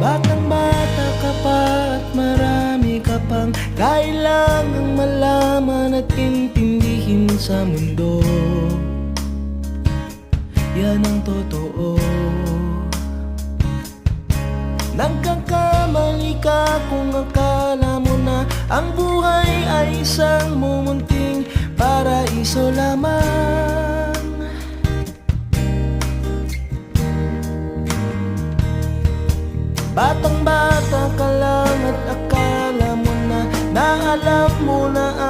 Batang-bata ka pa at marami ka pang kailangang malaman at intindihin sa mundo. Yan ang totoo. Nagkakamali ka kung akala mo na ang buhay ay isang mumunting paraiso lamang. Batang-bata ka lang at akala mo na alam mo na